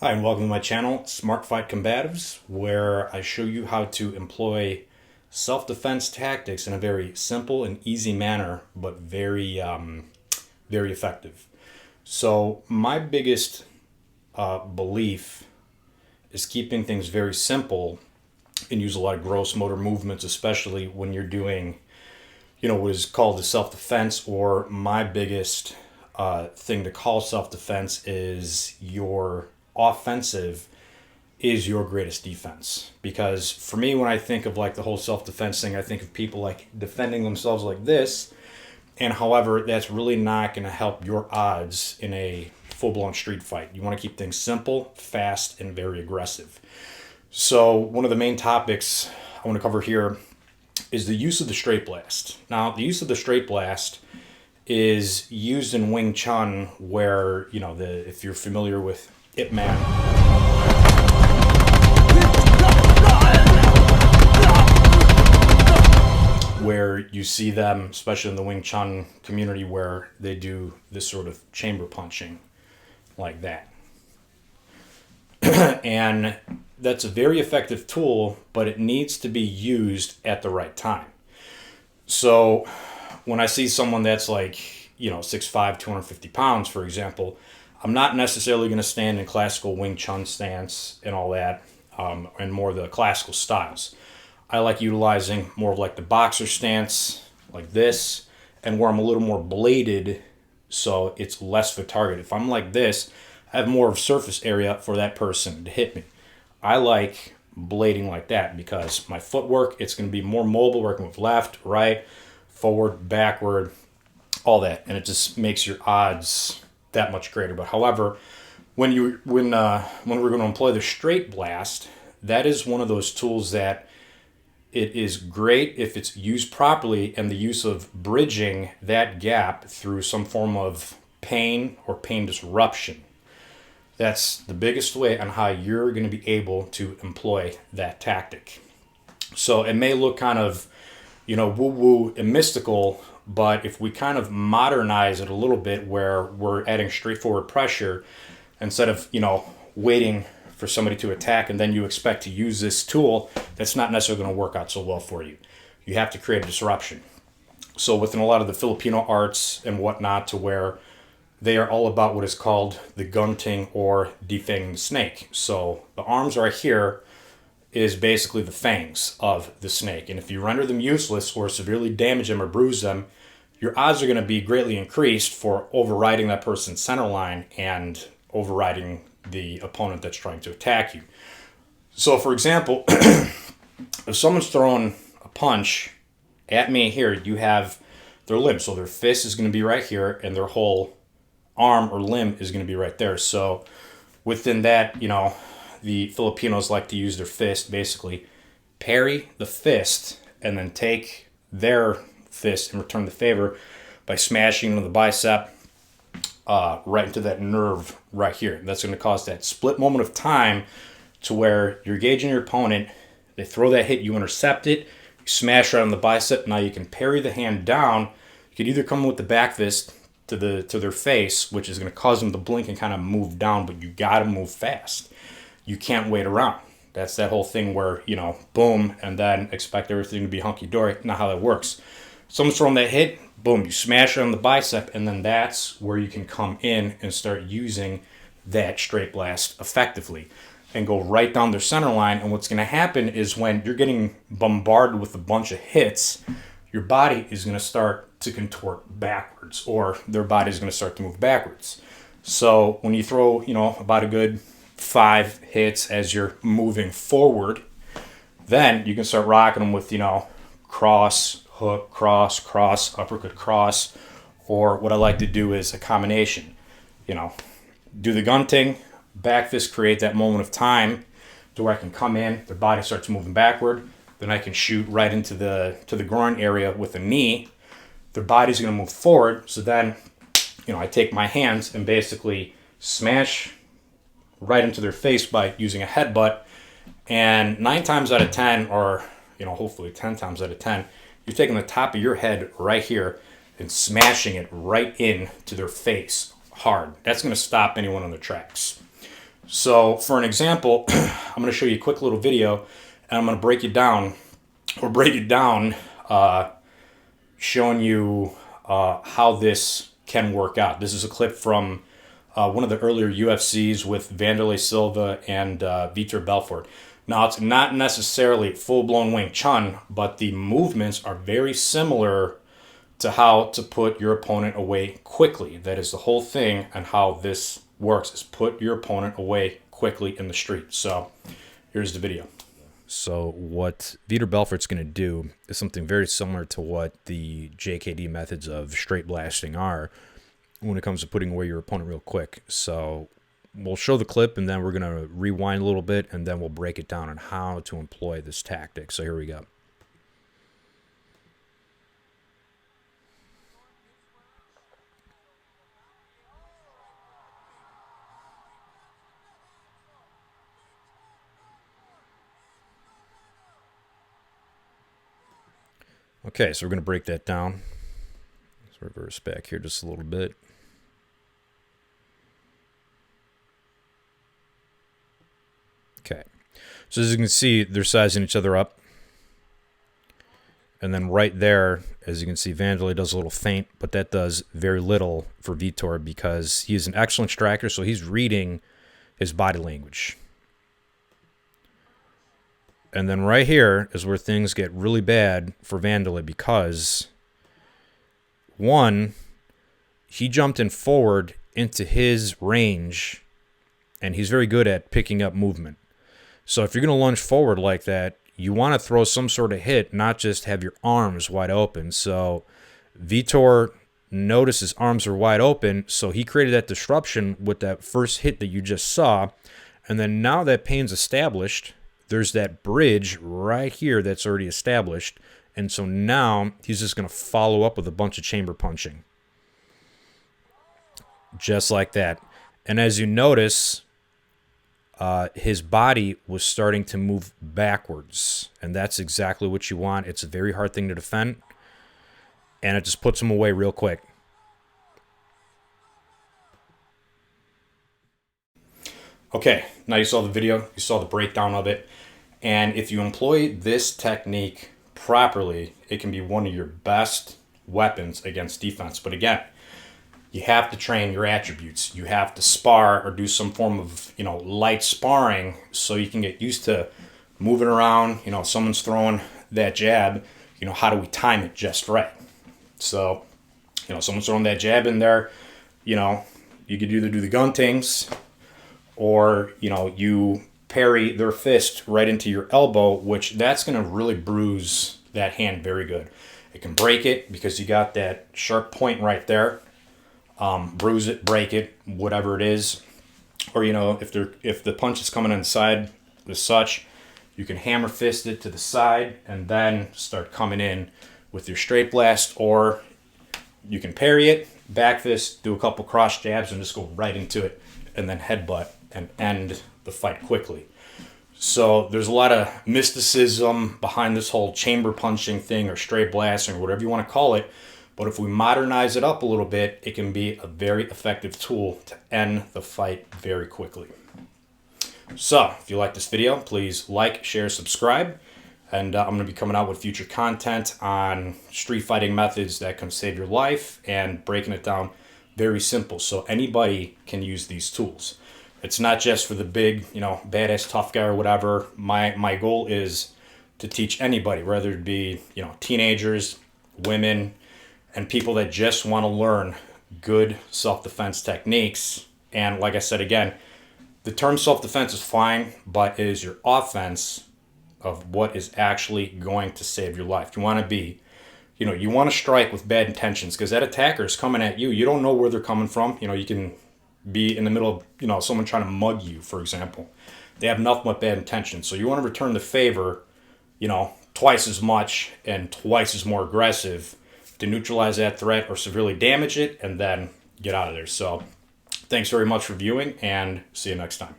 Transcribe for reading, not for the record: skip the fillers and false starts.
Hi, and welcome to my channel, Smart Fight Combatives, where I show you how to employ self-defense tactics in a very simple and easy manner, but very effective. So my biggest belief is keeping things very simple and use a lot of gross motor movements, especially when you're doing, what is called the self-defense, or my biggest thing to call self-defense is your offensive is your greatest defense. Because for me, when I think of like the whole self-defense thing, I think of people like defending themselves like this. And however, that's really not going to help your odds in a full-blown street fight. You want to keep things simple, fast, and very aggressive. So one of the main topics I want to cover here is the use of the straight blast. Now, the use of the straight blast is used in Wing Chun, where, if you're familiar with Ip Man, where you see them, especially in the Wing Chun community, where they do this sort of chamber punching like that. And that's a very effective tool, but it needs to be used at the right time. So when I see someone that's like, 6'5", 250 pounds, for example, I'm not necessarily going to stand in classical Wing Chun stance and all that, and more of the classical styles. I like utilizing more of like the boxer stance, like this, and where I'm a little more bladed, so it's less for target. If I'm like this, I have more of surface area for that person to hit me. I like blading like that because my footwork, it's going to be more mobile, working with left, right, forward, backward, all that, and it just makes your odds that much greater. But however, when we're going to employ the straight blast, that is one of those tools that it is great if it's used properly, and the use of bridging that gap through some form of pain or pain disruption. That's the biggest way on how you're going to be able to employ that tactic. So it may look kind of, woo-woo and mystical, but if we kind of modernize it a little bit, where we're adding straightforward pressure instead of, waiting for somebody to attack and then you expect to use this tool, that's not necessarily going to work out so well for you. You have to create a disruption. So within a lot of the Filipino arts and whatnot, to where they are all about what is called the gunting or defanging the snake. So the arms right here is basically the fangs of the snake. And if you render them useless or severely damage them or bruise them, your odds are going to be greatly increased for overriding that person's center line and overriding the opponent that's trying to attack you. So for example, if someone's throwing a punch at me here, you have their limb. So their fist is going to be right here, and their whole arm or limb is going to be right there. So within that, the Filipinos like to use their fist, basically parry the fist and then take their fist and return the favor by smashing into the bicep, right into that nerve right here. That's going to cause that split moment of time to where you're gauging your opponent, they throw that hit, you intercept it, you smash right on the bicep. Now you can parry the hand down. You can either come with the back fist to their face, which is going to cause them to blink and kind of move down, but you got to move fast. You can't wait around. That's that whole thing where, boom, and then expect everything to be hunky-dory. Not how that works. Someone's throwing that hit, boom, you smash it on the bicep, and then that's where you can come in and start using that straight blast effectively and go right down their center line. And what's going to happen is when you're getting bombarded with a bunch of hits, your body is going to start to contort backwards, or their body is going to start to move backwards. So when you throw, about a good 5 hits as you're moving forward, then you can start rocking them with, cross, hook, cross, uppercut, cross, or what I like to do is a combination. Do the gunting, back fist, create that moment of time to where I can come in, their body starts moving backward, then I can shoot right into the groin area with a knee. Their body's going to move forward, so then, I take my hands and basically smash right into their face by using a headbutt. And 9 times out of 10, or hopefully 10 times out of 10, you're taking the top of your head right here and smashing it right into their face hard. That's going to stop anyone on their tracks. So for an example, I'm going to show you a quick little video, and I'm going to break it down, showing you how this can work out. This is a clip from one of the earlier UFCs with Vanderlei Silva and Vitor Belfort. Now, it's not necessarily full-blown Wing Chun, but the movements are very similar to how to put your opponent away quickly. That is the whole thing, and how this works is put your opponent away quickly in the street. So here's the video. So what Vitor Belfort's going to do is something very similar to what the JKD methods of straight blasting are when it comes to putting away your opponent real quick. So we'll show the clip, and then we're going to rewind a little bit, and then we'll break it down on how to employ this tactic. So here we go. Okay, so we're going to break that down. Let's reverse back here just a little bit. Okay, so as you can see, they're sizing each other up. And then right there, as you can see, Vanderlei does a little feint, but that does very little for Vitor because he's an excellent striker, so he's reading his body language. And then right here is where things get really bad for Vanderlei because, one, he jumped in forward into his range, and he's very good at picking up movement. So if you're going to lunge forward like that, you want to throw some sort of hit, not just have your arms wide open. So Vitor noticed his arms are wide open, so he created that disruption with that first hit that you just saw. And then now that pain's established, there's that bridge right here that's already established. And so now he's just going to follow up with a bunch of chamber punching. Just like that. And as you notice, his body was starting to move backwards. And that's exactly what you want. It's a very hard thing to defend. And it just puts him away real quick. Okay, now you saw the video. You saw the breakdown of it. And if you employ this technique properly, it can be one of your best weapons against defense. But again, you have to train your attributes. You have to spar or do some form of, light sparring so you can get used to moving around. Someone's throwing that jab, how do we time it just right? So, someone's throwing that jab in there, you could either do the guntings or, you parry their fist right into your elbow, which that's going to really bruise that hand very good. It can break it because you got that sharp point right there. Bruise it, break it, whatever it is. Or, if the punch is coming inside as such, you can hammer fist it to the side and then start coming in with your straight blast, or you can parry it, back fist, do a couple cross jabs, and just go right into it, and then headbutt and end the fight quickly. So there's a lot of mysticism behind this whole chamber punching thing or straight blasting or whatever you want to call it. But if we modernize it up a little bit, it can be a very effective tool to end the fight very quickly. So if you like this video, please like, share, subscribe. And I'm going to be coming out with future content on street fighting methods that can save your life and breaking it down very simple so anybody can use these tools. It's not just for the big, badass tough guy or whatever. My goal is to teach anybody, whether it be, teenagers, women, and people that just want to learn good self-defense techniques. And like I said again, the term self-defense is fine, but it is your offense of what is actually going to save your life. You want to be, you want to strike with bad intentions because that attacker is coming at you. You don't know where they're coming from. You can be in the middle of, someone trying to mug you, for example. They have nothing but bad intentions. So you want to return the favor, twice as much and twice as more aggressive to neutralize that threat or severely damage it and then get out of there. So thanks very much for viewing and see you next time.